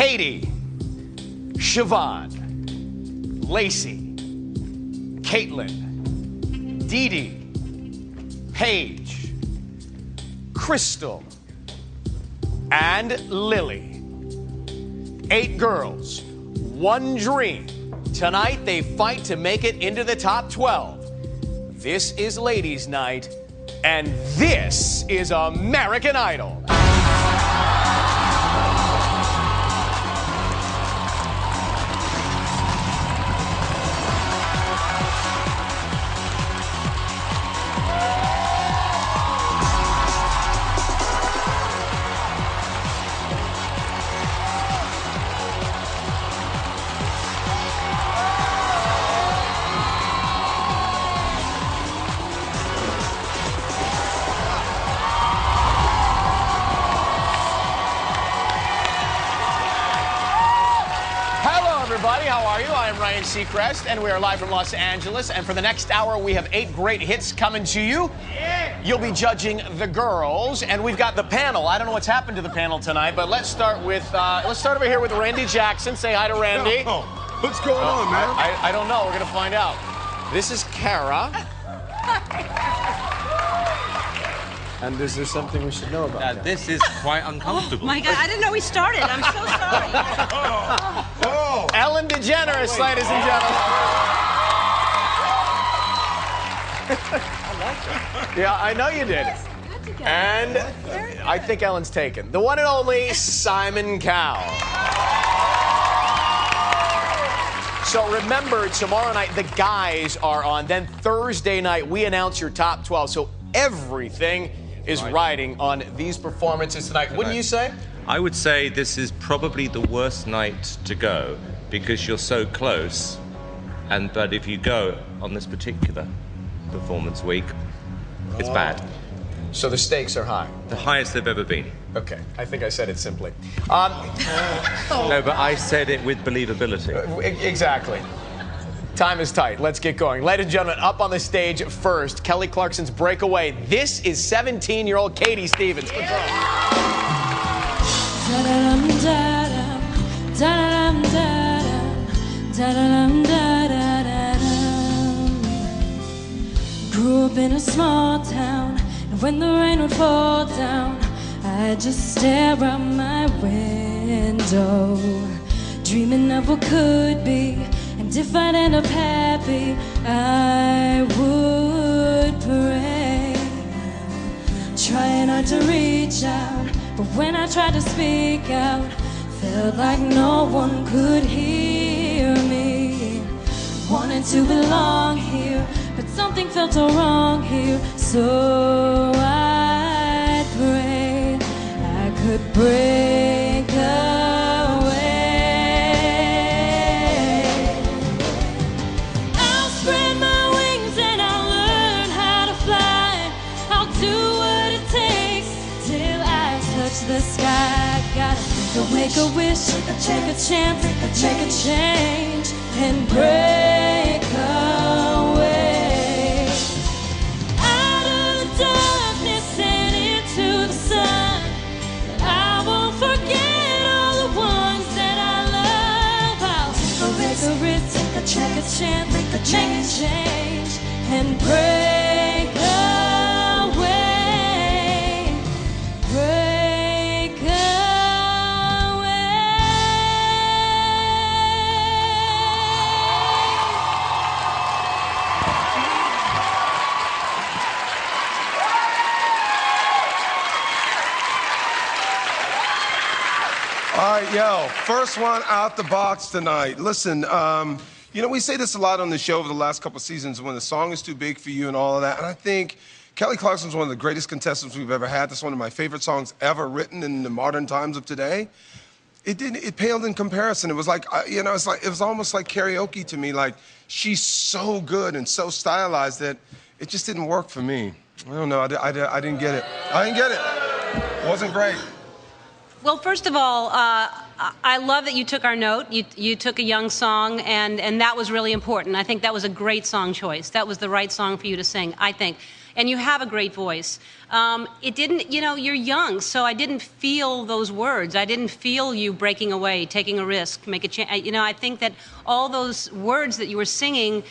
Katie, Siobhan, Lacey, Caitlin, Dee Dee, Paige, Crystal, and Lily. 8 girls, 1 dream. Tonight, they fight to make it into the top 12. This is Ladies' Night, and this is American Idol. Everybody, how are you? I am Ryan Seacrest, and we are live from Los Angeles. And for the next hour, we have 8 great hits coming to you. You'll be judging the girls, and we've got the panel. I don't know what's happened to the panel tonight, but let's start over here with Randy Jackson. Say hi to Randy. Oh, what's going on, man? I don't know. We're gonna find out. This is Kara. And is there something we should know about that? This is quite uncomfortable. Oh, my God, I didn't know we started. I'm so sorry. Oh. Ellen DeGeneres, ladies and gentlemen. I liked it. Yeah, I know you did. Yes, good together. And I think Ellen's taken. The one and only Simon Cowell. So remember, tomorrow night, the guys are on. Then Thursday night, we announce your top 12. So everything is riding on these performances tonight. Wouldn't you say? I would say this is probably the worst night to go because you're so close. But if you go on this particular performance week, it's bad. So the stakes are high. The highest they've ever been. Okay, I think I said it simply. No, but I said it with believability. Exactly. Time is tight. Let's get going. Ladies and gentlemen, up on the stage first, Kelly Clarkson's Breakaway. This is 17-year-old Katie Stevens. Grew up in a small town, and when the rain would fall down, I'd just stare out my window, dreaming of what could be. And if I'd end up happy, I would pray, trying not to reach out. But when I tried to speak out, felt like no one could hear me. Wanted to belong here, but something felt so wrong here. So I'd pray I could break away. I'll spread my wings and I'll learn how to fly. I'll do what it takes till I touch the sky. Gotta make a wish, take a chance, make a change, and break away. Out of the darkness and into the sun, I won't forget all the ones that I love. I'll take a risk, take a chance, make a change, and break away. Break away. All right, yo, first one out the box tonight. Listen, you know, we say this a lot on the show over the last couple of seasons when the song is too big for you and all of that. And I think Kelly Clarkson's one of the greatest contestants we've ever had. That's one of my favorite songs ever written in the modern times of today. It paled in comparison. It was like, you know, it was almost like karaoke to me. Like, she's so good and so stylized that it just didn't work for me. I don't know, I didn't get it. I didn't get it. It wasn't great. Well, first of all, I love that you took our note. You took a young song, and that was really important. I think that was a great song choice. That was the right song for you to sing, I think. And you have a great voice. It didn't, you know, you're young, so I didn't feel those words. I didn't feel you breaking away, taking a risk, make a chance. You know, I think that all those words that you were singing,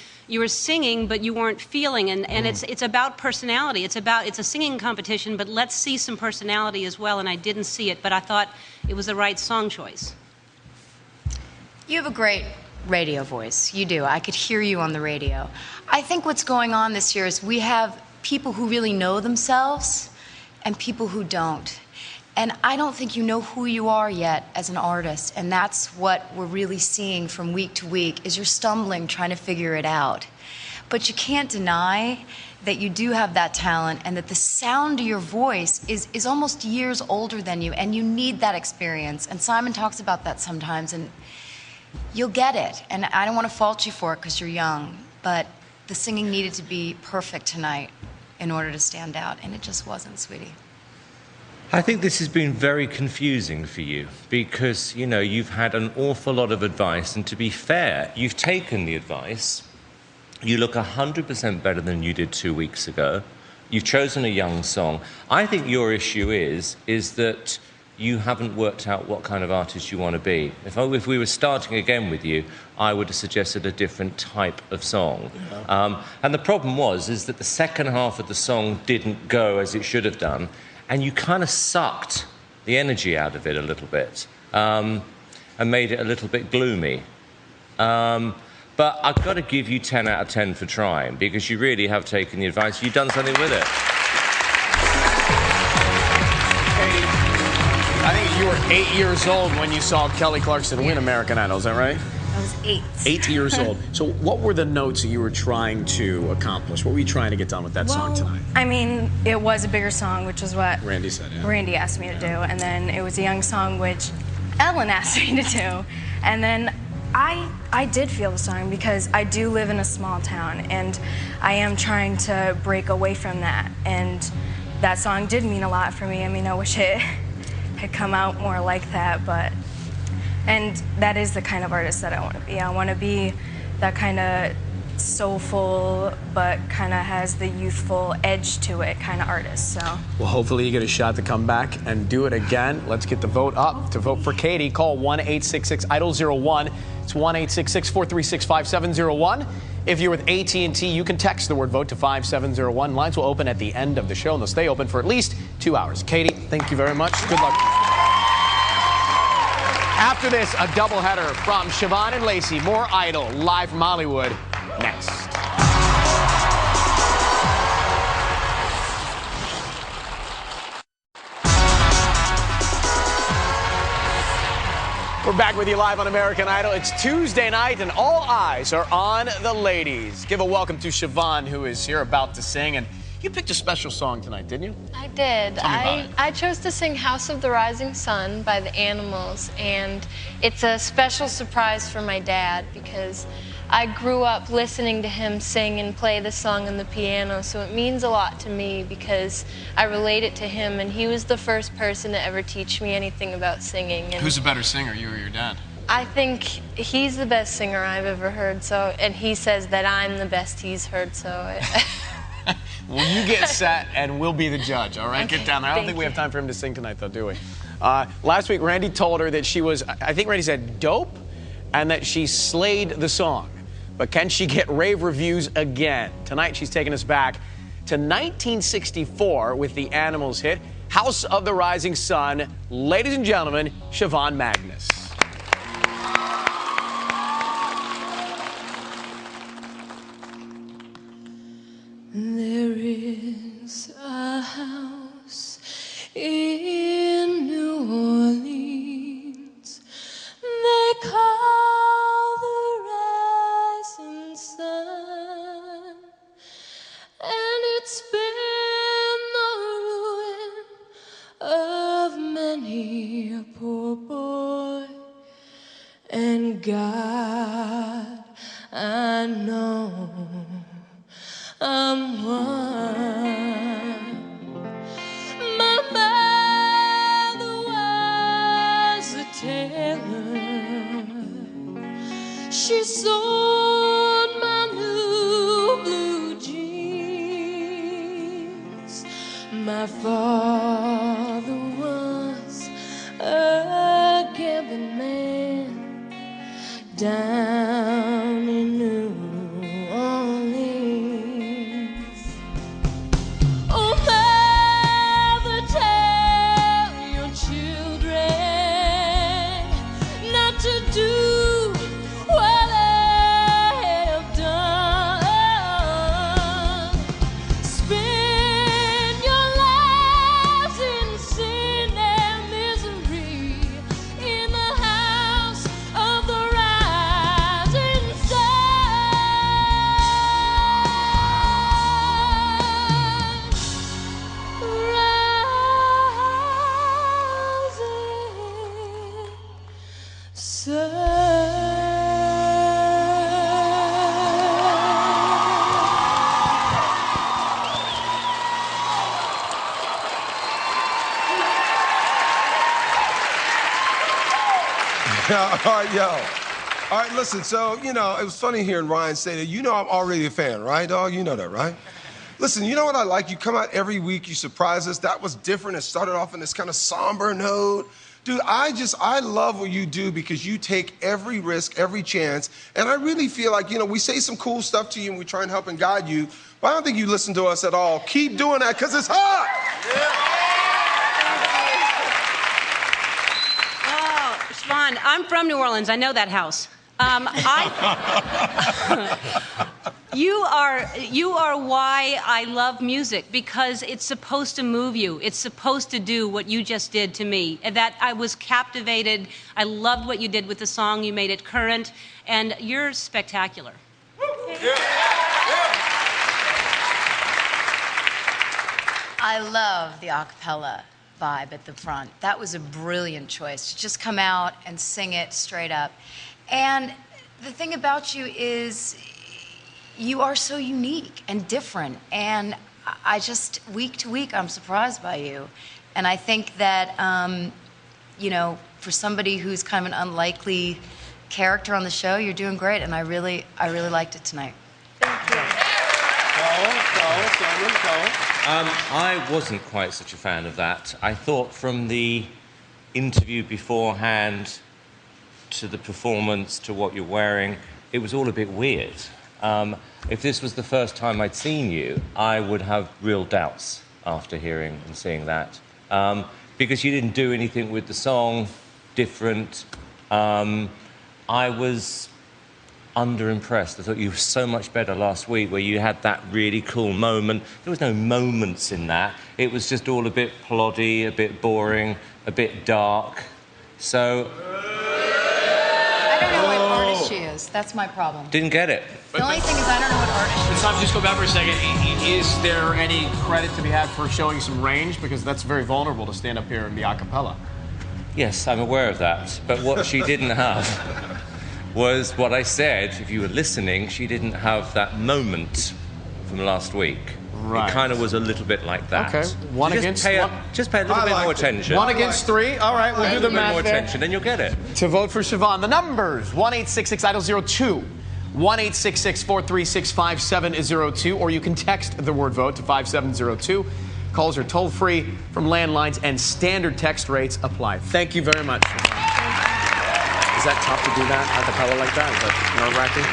but you weren't feeling. And it's about personality. It's a singing competition, but let's see some personality as well. And I didn't see it, but I thought it was the right song choice. You have a great radio voice. You do. I could hear you on the radio. I think what's going on this year is we have people who really know themselves and people who don't. And I don't think you know who you are yet as an artist. And that's what we're really seeing from week to week, is you're stumbling trying to figure it out. But you can't deny that you do have that talent and that the sound of your voice is almost years older than you, and you need that experience. And Simon talks about that sometimes, and you'll get it. And I don't want to fault you for it because you're young, but the singing needed to be perfect tonight in order to stand out, and it just wasn't, sweetie. I think this has been very confusing for you because, you know, you've had an awful lot of advice, and to be fair, you've taken the advice. You look 100% better than you did 2 weeks ago. You've chosen a young song. I think your issue is that you haven't worked out what kind of artist you want to be. If we were starting again with you, I would have suggested a different type of song. Yeah. And the problem is that the second half of the song didn't go as it should have done, and you kind of sucked the energy out of it a little bit, and made it a little bit gloomy. But I've got to give you 10 out of 10 for trying, because you really have taken the advice. You've done something with it. I think you were 8 years old when you saw Kelly Clarkson win American Idol, is that right? I was 8. 8 years old. So what were the notes that you were trying to accomplish? What were you trying to get done with that song tonight? I mean, it was a bigger song, which was what Randy said, yeah. Randy asked me to do. And then it was a young song, which Ellen asked me to do. And then I did feel the song because I do live in a small town, and I am trying to break away from that. And that song did mean a lot for me. I mean, I wish it had come out more like that, and that is the kind of artist that I want to be. I want to be that kind of soulful, but kind of has the youthful edge to it kind of artist, so. Well, hopefully you get a shot to come back and do it again. Let's get the vote up. To vote for Katie, call 1-866-IDOL-01. It's 1-866-436-5701. If you're with AT&T, you can text the word vote to 5701. Lines will open at the end of the show, and they'll stay open for at least 2 hours. Katie, thank you very much. Good luck. After this, a doubleheader from Siobhan and Lacey. More Idol live from Hollywood next. We're back with you live on American Idol. It's Tuesday night, and all eyes are on the ladies. Give a welcome to Siobhan, who is here about to sing. And you picked a special song tonight, didn't you? I did. Tell me about it. I chose to sing House of the Rising Sun by the Animals, and it's a special surprise for my dad because I grew up listening to him sing and play the song on the piano, so it means a lot to me because I relate it to him, and he was the first person to ever teach me anything about singing. And who's a better singer, you or your dad? I think he's the best singer I've ever heard, so, and he says that I'm the best he's heard, so. Well, you get set, and we'll be the judge, all right? Okay, get down there. I don't think we have time for him to sing tonight, though, do we? Last week, Randy told her that she was, I think Randy said, dope, and that she slayed the song. But can she get rave reviews again? Tonight, she's taking us back to 1964 with the Animals hit, House of the Rising Sun. Ladies and gentlemen, Siobhan Magnus. There is a house in New Orleans they call the Rising Sun, and it's been the ruin of many a poor boy. And God, I know I'm one. My mother was a tailor. She sewed my new blue jeans. down in New Orleans. Oh, mother, tell your children not to do what I have done. Spend your lives in sin and misery in the house of the rising All right, yo. All right, listen, so, you know, it was funny hearing Ryan say that. You know I'm already a fan, right, dog? You know that, right? Listen, you know what I like? You come out every week, you surprise us. That was different. It started off in this kind of somber note. Dude, I love what you do because you take every risk, every chance, and I really feel like, you know, we say some cool stuff to you and we try and help and guide you, but I don't think you listen to us at all. Keep doing that because it's hot! Siobhan, I'm from New Orleans. I know that house. You are why I love music, because it's supposed to move you. It's supposed to do what you just did to me. And that I was captivated. I loved what you did with the song. You made it current, and you're spectacular. I love the acapella vibe at the front. That was a brilliant choice, to just come out and sing it straight up. And the thing about you is you are so unique and different, and I just, week to week, I'm surprised by you. And I think that, you know, for somebody who's kind of an unlikely character on the show, you're doing great, and I really liked it tonight. Thank you. I wasn't quite such a fan of that. I thought from the interview beforehand to the performance to what you're wearing, it was all a bit weird. If this was the first time I'd seen you, I would have real doubts after hearing and seeing that. Because you didn't do anything with the song different. I was underimpressed. I thought you were so much better last week, where you had that really cool moment. There was no moments in that. It was just all a bit ploddy, a bit boring, a bit dark. So I don't know what artist she is. That's my problem. didn't get it. The only thing is I don't know what artist she is. Tom, just go back for a second. Is there any credit to be had for showing some range? Because that's very vulnerable to stand up here and be a cappella. Yes, I'm aware of that. But what she didn't have was what I said. If you were listening, she didn't have that moment from last week. Right. It kind of was a little bit like that. Okay. One So against just one. Just pay a little bit more attention. 1 against 3. All right, we'll do the A little bit math more there. attention, then you'll get it. To vote for Siobhan, the numbers: 1-866-IDOL-02, 1-866-436-5702, or you can text the word vote to 5702. Calls are toll free from landlines, and standard text rates apply. Thank you very much, Siobhan. Is that tough to do that a cappella like that? Is that nerve-wracking?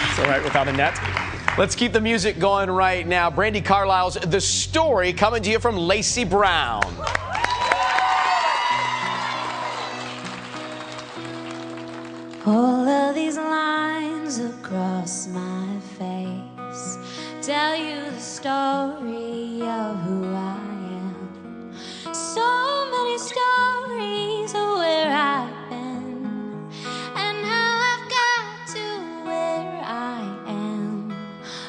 It's all right without a net. Let's keep the music going right now. Brandi Carlile's The Story, coming to you from Lacey Brown. All of these lines across my face tell you the story of who I am. So many stories of where I've been and how I've got to where I am.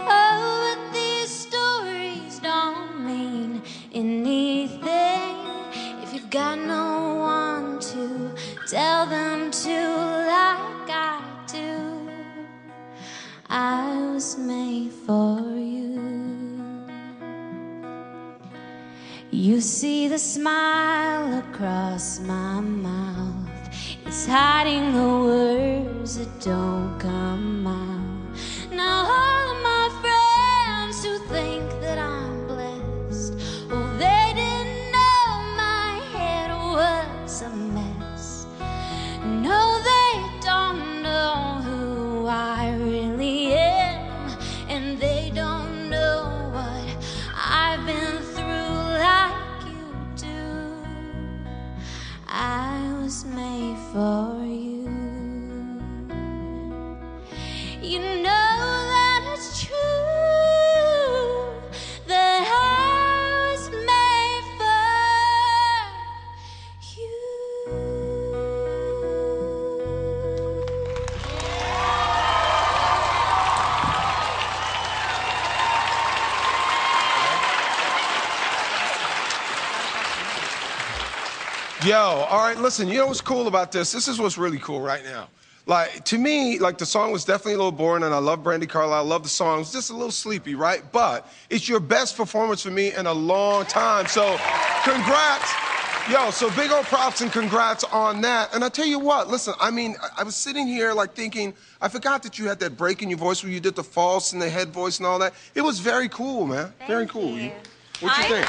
Oh, but these stories don't mean anything if you've got no one to tell them to, like I do. I was made for you. You see the smile across my mouth. It's hiding the words that don't come out. Now all of my friends who think that I'm blessed, well, they didn't know my head was a mess. No, they for you. You know that it's true that I was made for you. Yo, all right, listen, you know what's cool about this? This is what's really cool right now. Like, to me, like, the song was definitely a little boring, and I love Brandi Carlile, I love the song. It's just a little sleepy, right? But it's your best performance for me in a long time, so congrats. Yo, so big old props and congrats on that. And I tell you what, listen, I mean, I was sitting here, like, thinking, I forgot that you had that break in your voice where you did the false and the head voice and all that. It was very cool, man. Very cool. What you think?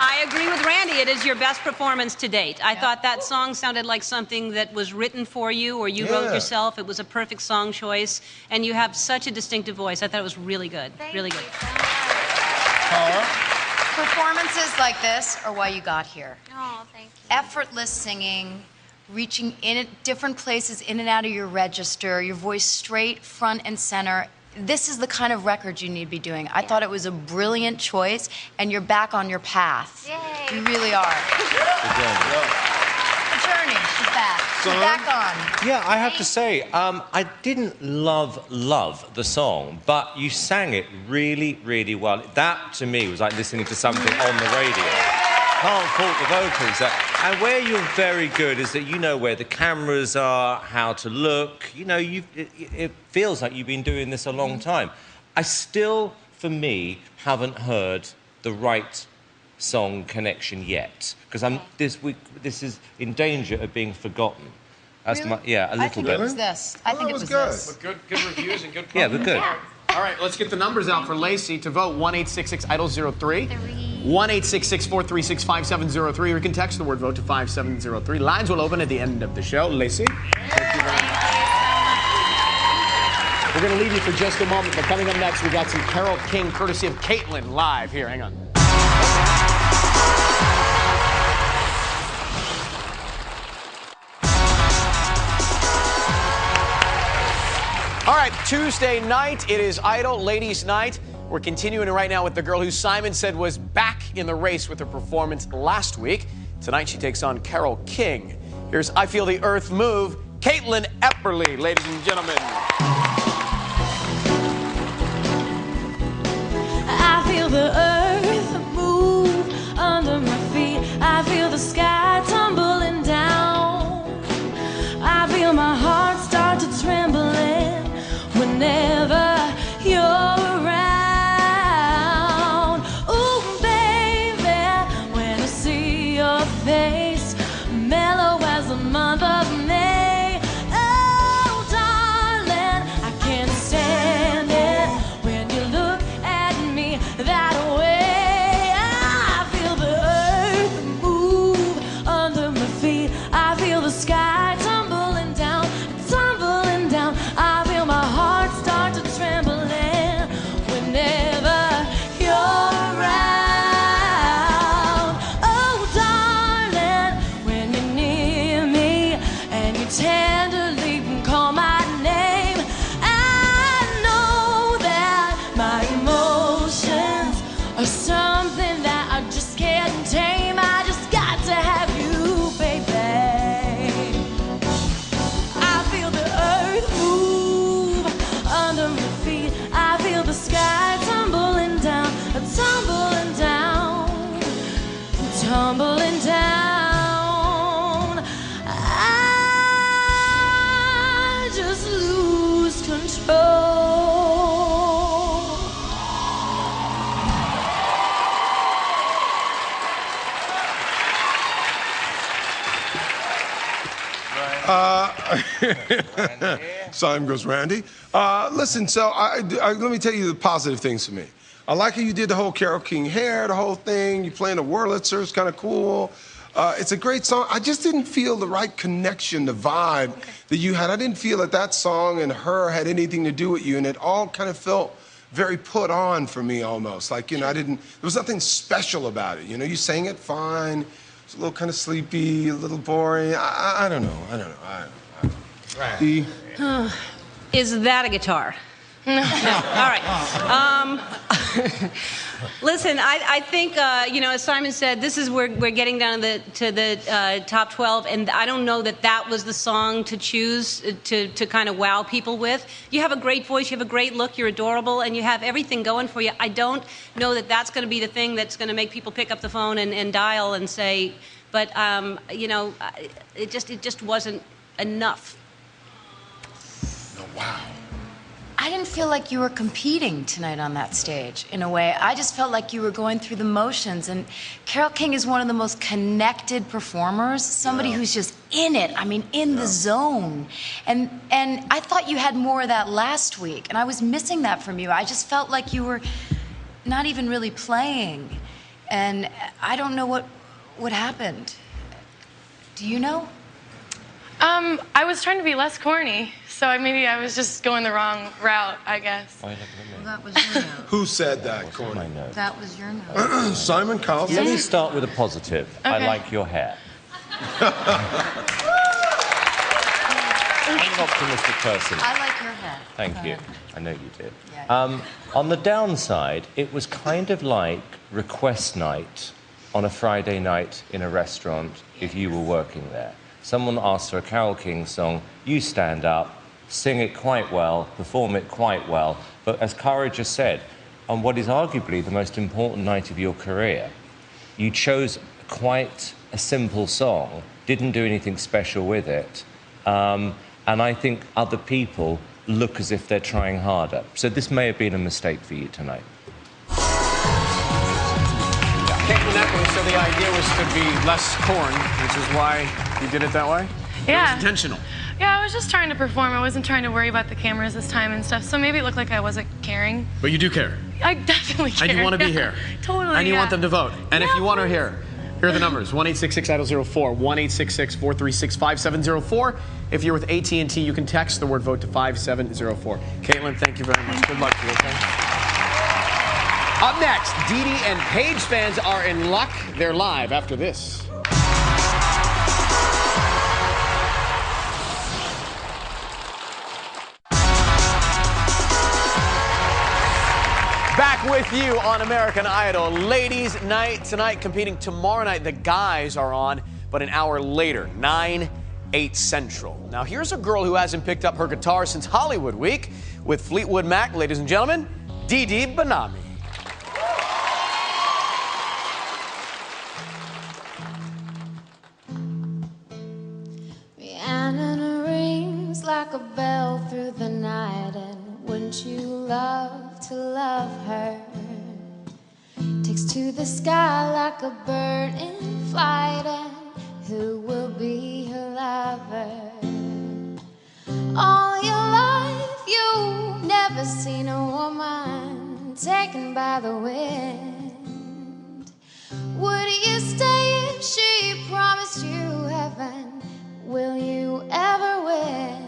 I agree with Randy. It is your best performance to date. I thought that song sounded like something that was written for you or you wrote yourself. It was a perfect song choice, and you have such a distinctive voice. I thought it was really good. Really good. Performances like this are why you got here. Oh, thank you. Effortless singing, reaching in at different places in and out of your register, your voice straight, front and center. This is the kind of record you need to be doing. I thought it was a brilliant choice, and you're back on your path. Yay. You really are. The journey, she's back. She's back on. Yeah, I have to say, I didn't love the song, but you sang it really, really well. That, to me, was like listening to something on the radio. Can't fault the vocals. And where you're very good is that you know where the cameras are, how to look. You know, it feels like you've been doing this a long time. I still, for me, haven't heard the right song connection yet, because this is in danger of being forgotten. That's Really? a little I think bit. it was this. I think it was good. this. Good reviews and good Yeah, but good. All right, let's get the numbers out for Lacey to vote. 1-866-IDOL-03. 1-866-436-5703. Or you can text the word vote to 5703. Lines will open at the end of the show. Lacey? Thank you very much. We're going to leave you for just a moment, but coming up next, we got some Carole King, courtesy of Caitlin, live here. Hang on. All right, Tuesday night, it is Idol Ladies Night. We're continuing right now with the girl who Simon said was back in the race with her performance last week. Tonight, she takes on Carole King. Here's I Feel the Earth Move, Caitlin Epperly, ladies and gentlemen. I feel the earth move under my feet. I feel the sky tumbling down. I feel my heart start to trembling whenever you're around. Ooh, baby, when I see your face, mellow as the month of May. Oh, darling, I can't stand it when you look at me that way. I feel the earth move under my feet. I feel the sky tumbling down, tumbling down. I feel my heart start to trembling whenever you're around. Oh, darling, when you're near me and you tenderly call my name, I know that my emotions are something that I just can't tame. I just got to have you, baby. I feel the earth move under my feet. I feel the sky tumbling down, tumbling down, tumbling down. I just lose control. Simon goes, Randy. Listen, so let me tell you the positive things for me. I like how you did the whole Carole King hair, the whole thing. You playing the Wurlitzer, it's kind of cool. It's a great song. I just didn't feel the right connection, the vibe that you had. I didn't feel that that song and her had anything to do with you, and it all kind of felt very put on for me almost. Like, you know, there was nothing special about it. You know, you sang it fine. It's a little kind of sleepy, a little boring. I don't know. I don't know. Right. D? Is that a guitar? No. All right. Listen, I think, you know, as Simon said, this is we're getting down to the top 12, and I don't know that that was the song to choose to kind of wow people with. You have a great voice, you have a great look, you're adorable, and you have everything going for you. I don't know that that's going to be the thing that's going to make people pick up the phone and dial and say, but, you know, it just wasn't enough. Oh, wow. I didn't feel like you were competing tonight on that stage, in a way. I just felt like you were going through the motions. And Carole King is one of the most connected performers, somebody who's just in it, I mean, in the zone. And I thought you had more of that last week, and I was missing that from you. I just felt like you were not even really playing. And I don't know what happened. Do you know? I was trying to be less corny, so maybe I was just going the wrong route, I guess. Well, that was your note. Who said that, Corny? That was your note. Simon Cowell? Let me start with a positive. Okay. I like your hair. I'm an optimistic person. I like your hair. Thank you. I know you did. Yeah. On the downside, it was kind of like request night on a Friday night in a restaurant if you were working there. Someone asks for a Carole King song, you stand up, sing it quite well, perform it quite well, but as Cara just said, on what is arguably the most important night of your career, you chose quite a simple song, didn't do anything special with it, and I think other people look as if they're trying harder. So this may have been a mistake for you tonight. So the idea was to be less corn, which is why you did it that way? Yeah. It was intentional. Yeah, I was just trying to perform. I wasn't trying to worry about the cameras this time and stuff, so maybe it looked like I wasn't caring. But you do care. I definitely care. And you want to be here. Totally, And you want them to vote. And if you want her here, here are the numbers. 1-866-IDOL-04, 1-866-436-5704. If you're with AT&T, you can text the word vote to 5704. Caitlin, thank you very much. Good luck to you, okay? Up next, Dee Dee and Paige fans are in luck. They're live after this. Back with you on American Idol. Ladies' night tonight, competing tomorrow night. The guys are on, but an hour later, 9, 8 Central. Now, here's a girl who hasn't picked up her guitar since Hollywood Week. With Fleetwood Mac, ladies and gentlemen, Dee Dee Bonami. Rhiannon rings like a bell through the night, and wouldn't you love to love her? Takes to the sky like a bird in flight, and who will be her lover? All your life you've never seen a woman taken by the wind. Would you stay if she promised you heaven? Will you ever win?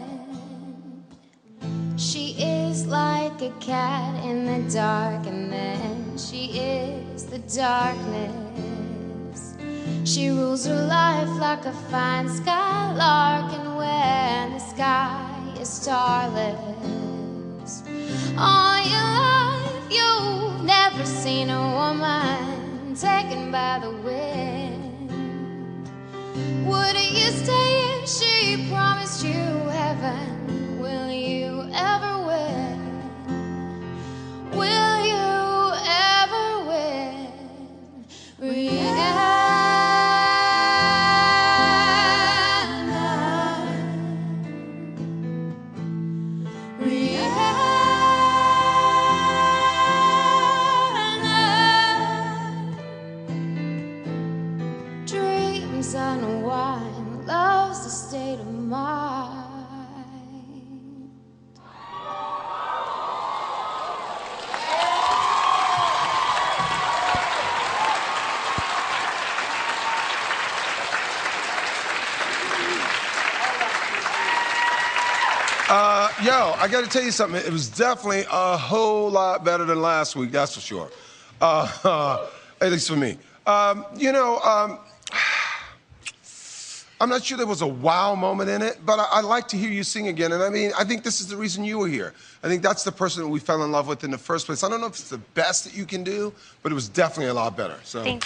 She is like a cat in the dark, and then she is the darkness. She rules her life like a fine skylark, and when the sky is starless, all your life you've never seen a woman taken by the wind. Would you stay if she promised you heaven? Will you ever win? Will you ever win? Rihanna. Dreams unwind, love's the state of mind. Yo, I got to tell you something. It was definitely a whole lot better than last week, that's for sure. At least for me. I'm not sure there was a wow moment in it, but I'd like to hear you sing again. And I mean, I think this is the reason you were here. I think that's the person that we fell in love with in the first place. I don't know if it's the best that you can do, but it was definitely a lot better. So. Well,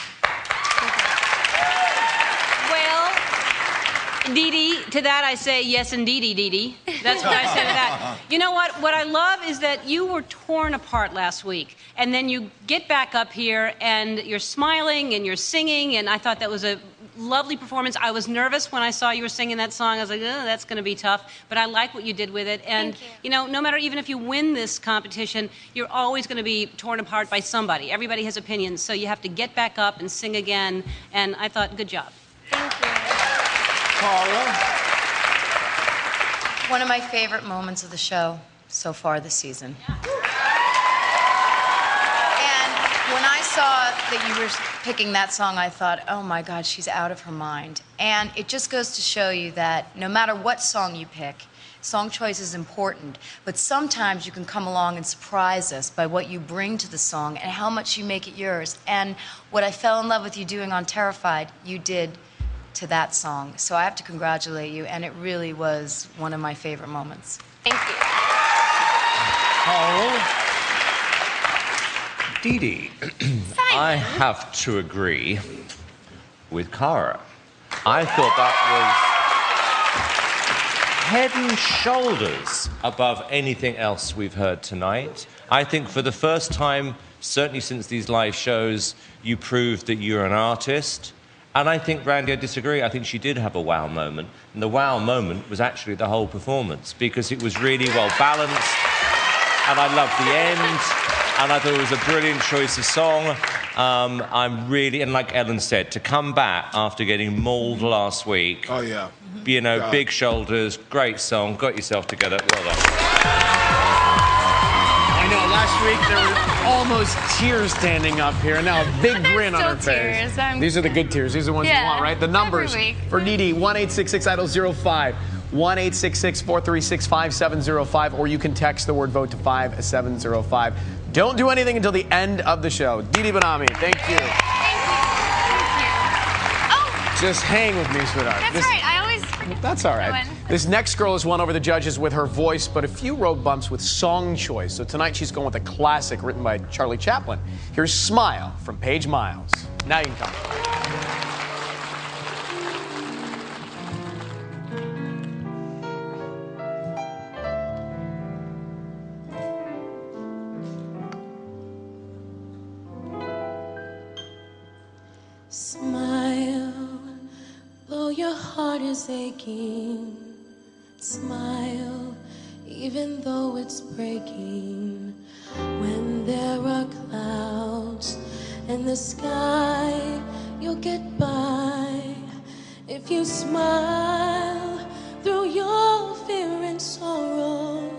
Dee Dee, to that I say yes indeedy, Dee Dee. That's what I say to that. You know what? What I love is that you were torn apart last week, and then you get back up here and you're smiling and you're singing, and I thought that was a lovely performance. I was nervous when I saw you were singing that song. I was like, oh, that's going to be tough. But I like what you did with it. And, you know, no matter even if you win this competition, you're always going to be torn apart by somebody. Everybody has opinions. So you have to get back up and sing again. And I thought, good job. Thank you. Carla? One of my favorite moments of the show so far this season. When I saw that you were picking that song, I thought, oh my God, she's out of her mind. And it just goes to show you that no matter what song you pick, song choice is important, but sometimes you can come along and surprise us by what you bring to the song and how much you make it yours. And what I fell in love with you doing on Terrified, you did to that song. So I have to congratulate you, and it really was one of my favorite moments. Thank you. Carl? Dee Dee, I have to agree with Cara. I thought that was head and shoulders above anything else we've heard tonight. I think for the first time, certainly since these live shows, you proved that you're an artist. And I think, Brandy, I disagree. I think she did have a wow moment. And the wow moment was actually the whole performance, because it was really well balanced. And I loved the end. And I thought it was a brilliant choice of song. I'm really, and like Ellen said, to come back after getting mauled last week. Oh, yeah. You know, God. Big shoulders, great song, got yourself together. Well done. I know, last week there were almost tears standing up here, and now a big grin on her face. These are the good tears. These are the ones you want, right? The numbers for Dee Dee, 1-866-IDOL-05. 1-866-436-5705, or you can text the word vote to 5705. Don't do anything until the end of the show. Dee Dee Bonami, thank you. Thank you. Oh. Just hang with me, sweetheart. That's right. I always forget. That's all right. This next girl has won over the judges with her voice, but a few road bumps with song choice. So tonight she's going with a classic written by Charlie Chaplin. Here's Smile from Paige Miles. Now you can come. Smile, though your heart is aching. Smile, even though it's breaking. When there are clouds in the sky, you'll get by. If you smile through your fear and sorrow,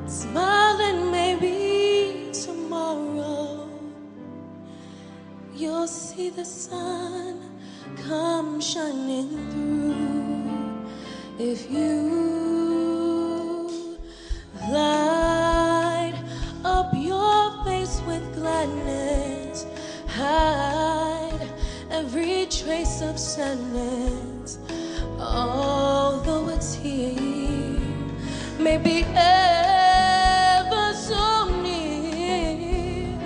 smile and maybe tomorrow you'll see the sun come shining through. If you light up your face with gladness, hide every trace of sadness, although it's here, maybe ever so near.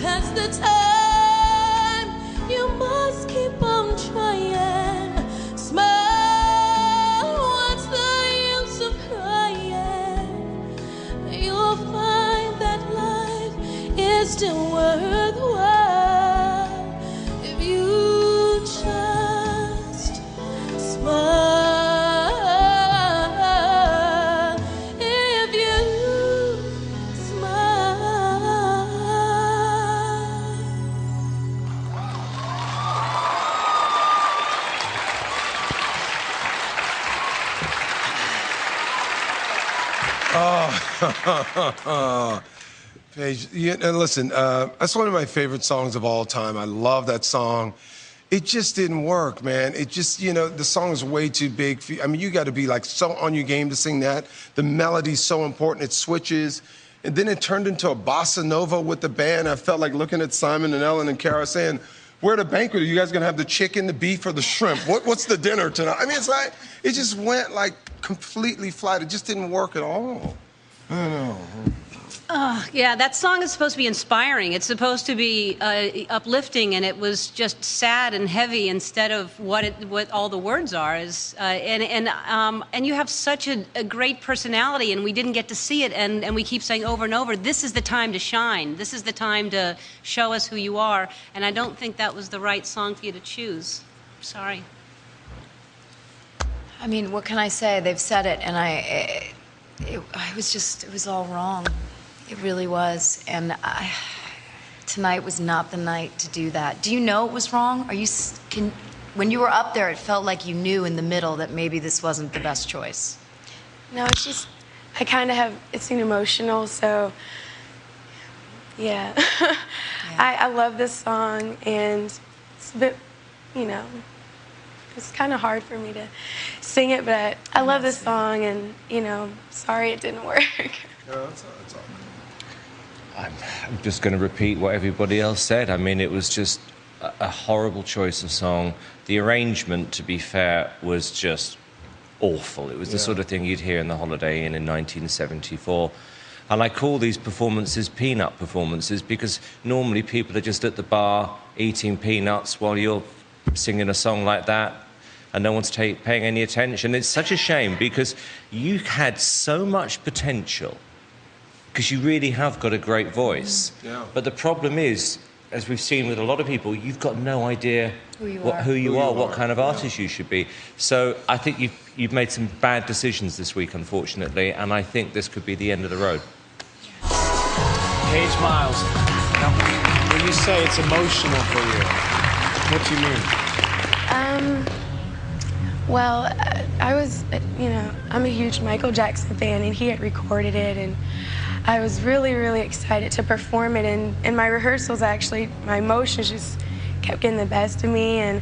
That's the time you must keep on trying. Smile, what's the use of crying? You'll find that life is still worthwhile if you just smile. If you Oh, Paige, and listen, that's one of my favorite songs of all time. I love that song. It just didn't work, man. It just, you know, the song is way too big for you. I mean, you got to be like so on your game to sing that. The melody's so important. It switches. And then it turned into a bossa nova with the band. I felt like looking at Simon and Ellen and Cara saying, we're at a banquet. Are you guys gonna have the chicken, the beef, or the shrimp? What's the dinner tonight? I mean, it's like, it just went like completely flat. It just didn't work at all. I don't know. Yeah, that song is supposed to be inspiring. It's supposed to be uplifting, and it was just sad and heavy instead of what all the words are. And you have such a great personality, and we didn't get to see it. And we keep saying over and over, this is the time to shine. This is the time to show us who you are. And I don't think that was the right song for you to choose. Sorry. I mean, what can I say? They've said it, and it was all wrong. It really was, and tonight was not the night to do that. Do you know it was wrong? When you were up there, it felt like you knew in the middle that maybe this wasn't the best choice. No, it's just, I kind of have, it's an emotional, so, yeah. I love this song, and it's a bit, you know, it's kind of hard for me to sing it, but I love this song, and, you know, sorry it didn't work. No, it's all good. I'm just going to repeat what everybody else said. I mean, it was just a horrible choice of song. The arrangement, to be fair, was just awful. It was the sort of thing you'd hear in the Holiday Inn in 1974. And I call these performances peanut performances because normally people are just at the bar eating peanuts while you're singing a song like that, and no one's paying any attention. It's such a shame because you had so much potential, because you really have got a great voice. Yeah. But the problem is, as we've seen with a lot of people, you've got no idea who you are, what kind of artist you should be. So I think you've made some bad decisions this week, unfortunately, and I think this could be the end of the road. Paige Miles, now, when you say it's emotional for you, what do you mean? Well, I was, you know, I'm a huge Michael Jackson fan, and he had recorded it, and I was really, really excited to perform it. And in my rehearsals, actually, my emotions just kept getting the best of me, and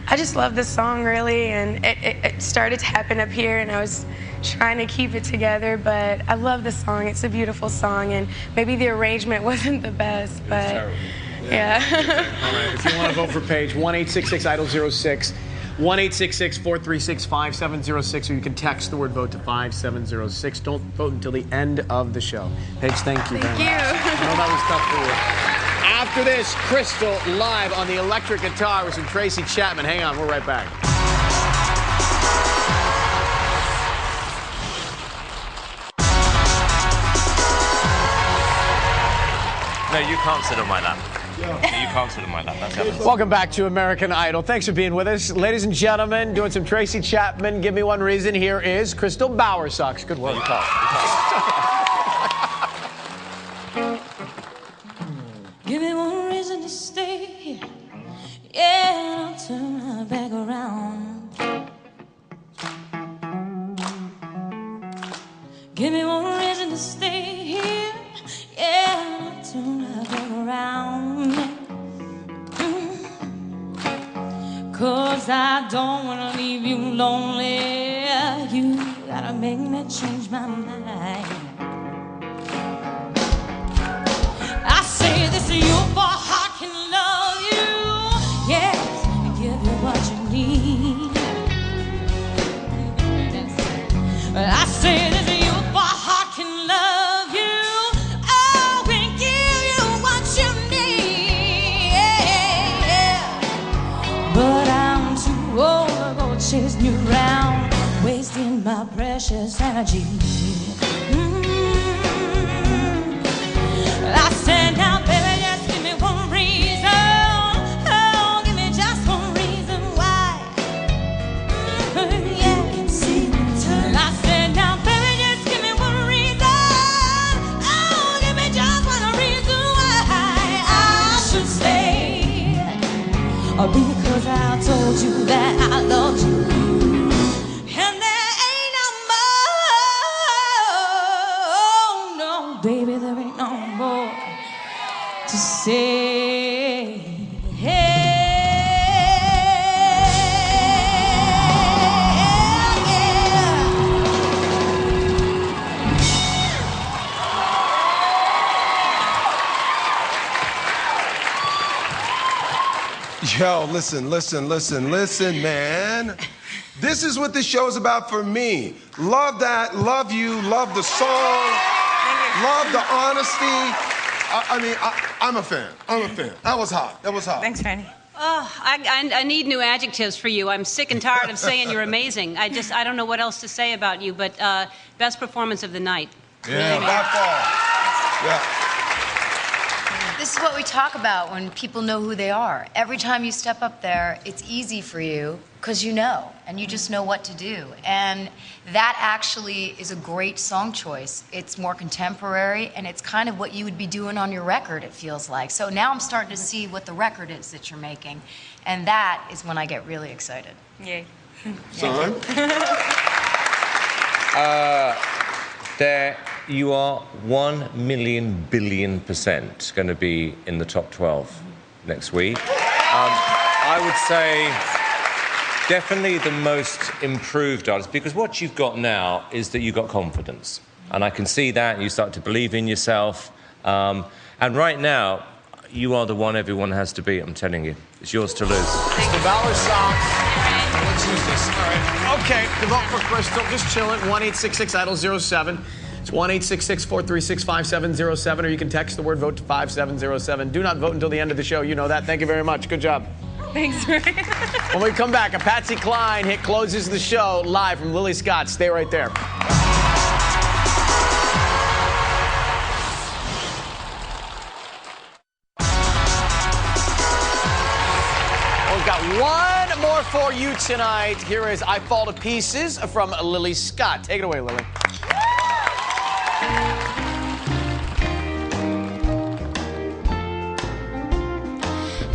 I just loved the song, really, and it started to happen up here, and I was trying to keep it together, but I love the song. It's a beautiful song, and maybe the arrangement wasn't the best, but yeah. All right, if you want to vote for Paige, 1-866-IDOL-06, 1-866-436-5706, or you can text the word vote to 5706. Don't vote until the end of the show. Paige, thank you very much. I know that was tough for you. After this, Crystal live on the electric guitar with some Tracy Chapman. Hang on, we're right back. No, you can't sit on my lap. You can't sit on my lap. That's happened. Welcome back to American Idol. Thanks for being with us. Ladies and gentlemen, doing some Tracy Chapman. Give me one reason. Here is Crystal Bowersox. Good work. Give me one reason to stay here. Yeah, and I'll turn my back around. Give me one reason to stay here. Yeah, and I'll turn my back around. 'Cause I don't wanna leave you lonely. You gotta make me change my mind. I say this to you, for heart can love you. Yes, and give you what you need. I say this to you, for heart can love you. Oh, and give you what you need. But I'm too old to go chasing you around, wasting my precious energy. I said, now, baby, just give me one reason. Oh, give me just one reason why. Yeah, see. I said, now, baby, just give me one reason. Oh, give me just one reason why I should stay. Because I told you that I loved you. And there ain't no more. Oh, no, baby, there ain't no more. Yo, listen, man. This is what this show is about for me. Love that, love you, love the song, love the honesty. I'm a fan. That was hot. Thanks, Fanny. Oh, I need new adjectives for you. I'm sick and tired of saying you're amazing. I don't know what else to say about you, but best performance of the night. Yeah, by far. Yeah. This is what we talk about when people know who they are. Every time you step up there, it's easy for you because you know, and you just know what to do. And that actually is a great song choice. It's more contemporary, and it's kind of what you would be doing on your record, it feels like. So now I'm starting to see what the record is that you're making, and that is when I get really excited. Yay. Son? There, you are 1,000,000,000,000% going to be in the top 12 next week. I would say definitely the most improved artist, because what you've got now is that you've got confidence. And I can see that, and you start to believe in yourself. And right now, you are the one everyone has to beat, I'm telling you. It's yours to lose. The Valor song. Let's use this. All right. Okay, to vote for Crystal, just chill it. 1-866-IDOL-07. It's 1-866-436-5707, or you can text the word VOTE to 5707. Do not vote until the end of the show. You know that. Thank you very much. Good job. Thanks, Ryan. When we come back, a Patsy Cline hit closes the show live from Lily Scott. Stay right there. We've got one more for you tonight. Here is I Fall to Pieces from Lily Scott. Take it away, Lily.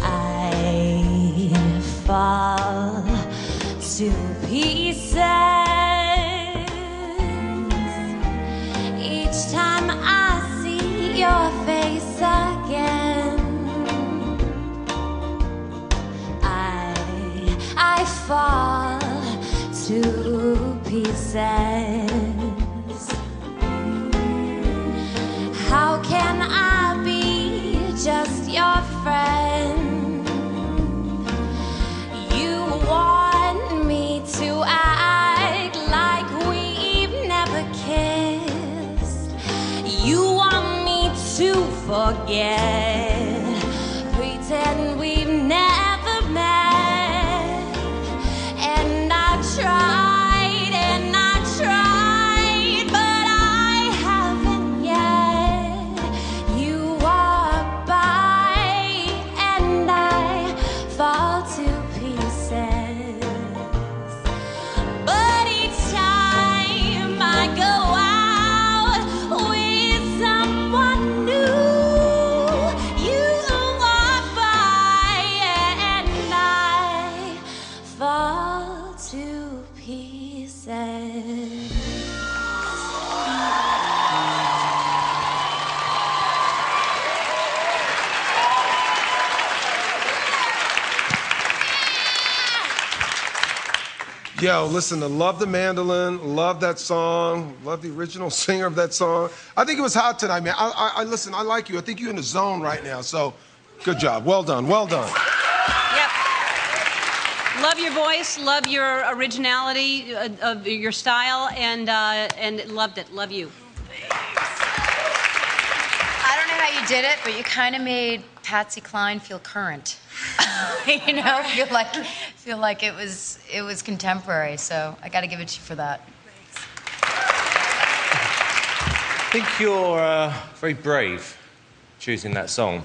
I fall to pieces each time I see your face again. I fall to pieces. How can I be just your friend? You want me to act like we've never kissed. You want me to forget, pretend we've never met. And I tried, but I haven't yet. You walk by and I fall to pieces. But each time I go out with someone new, you walk by and I fall to pieces. Yo, listen, I love the mandolin, love that song, love the original singer of that song. I think it was hot tonight, man. Listen, I like you. I think you're in the zone right now, so good job. Well done, well done. Yep. Love your voice, love your originality of your style, and loved it. Love you. I don't know how you did it, but you kind of made Patsy Cline feel current. You know, feel like it was contemporary. So I got to give it to you for that. I think you're very brave choosing that song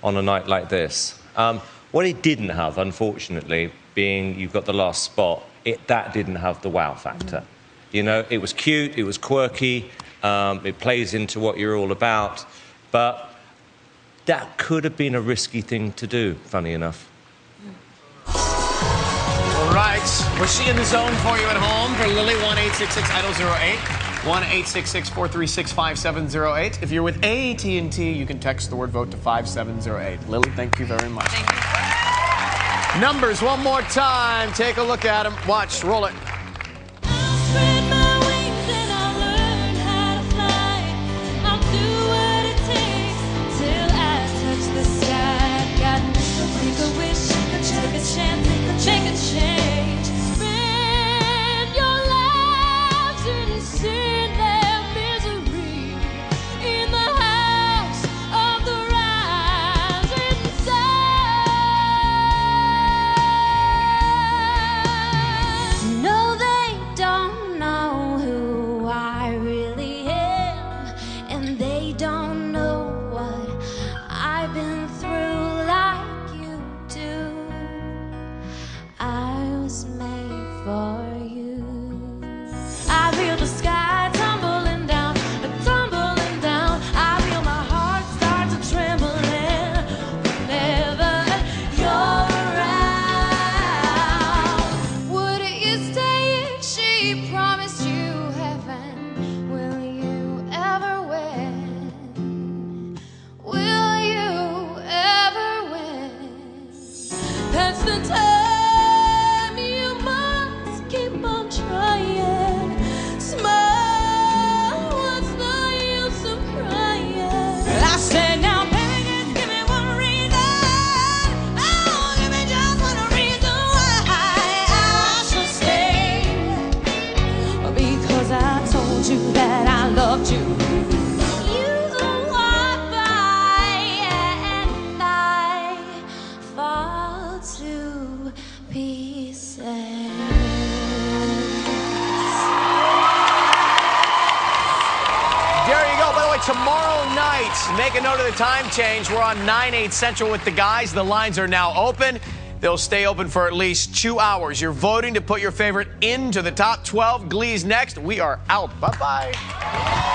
on a night like this. What it didn't have, unfortunately, being you've got the last spot, that didn't have the wow factor. You know, it was cute, it was quirky, it plays into what you're all about, but that could have been a risky thing to do, funny enough. All right. Was she in the zone for you at home? For Lily, 1-866-IDOL-08. 1-866-436-5708. If you're with AT&T, you can text the word VOTE to 5708. Lily, thank you very much. Thank you. Numbers one more time. Take a look at them. Watch. Roll it. Spread my wings and I'll learn how to fly. I'll do what it takes till I touch the sky. Got to make a wish. you that I loved you. You walk by and I fall to pieces. There you go. By the way, tomorrow night, make a note of the time change. We're on 9/8 Central with the guys. The lines are now open. They'll stay open for at least 2 hours. You're voting to put your favorite into the top 12. Glee's next. We are out. Bye-bye.